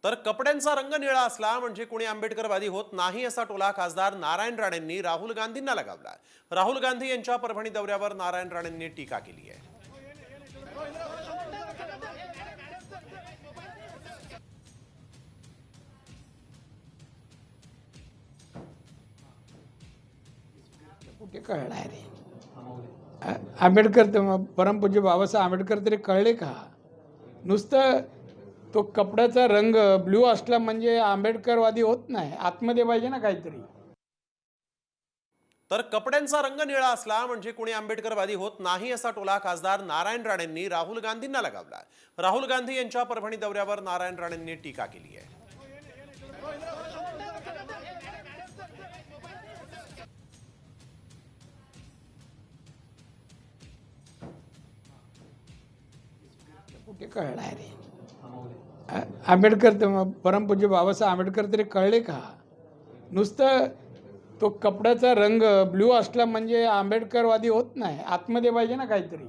तर कपड्यांचा रंग निळा असला म्हणजे कोणी आंबेडकरवादी होत नाही असा टोला खासदार नारायण राणेंनी राहुल गांधींना लगावला। राहुल गांधी यांच्या परभणी दौऱ्यावर नारायण राणेंनी टीका केली आहे। कुठे कळणार रे? आंबेडकर परमपूज्य बाबासाहेब आंबेडकर तरी कळले का? नुसतं तो कपड्याचा रंग ब्ल्यू असला म्हणजे आंबेडकरवादी होत नाही, आतमध्ये पाहिजे ना काहीतरी। तर कपड्यांचा रंग निळा असला म्हणजे कोणी आंबेडकरवादी होत नाही असा टोला खासदार नारायण राणेंनी राहुल गांधींना लगावला। राहुल गांधी यांच्या परभणी दौऱ्यावर नारायण राणेंनी टीका केली आहे। कुठे कळणार रे? आंबेडकर परमपूज्य बाबासाहेब आंबेडकर तरी कळले का? नुसतं तो कपड्याचा रंग ब्ल्यू असला म्हणजे आंबेडकरवादी होत नाही, आतमध्ये पाहिजे ना काहीतरी।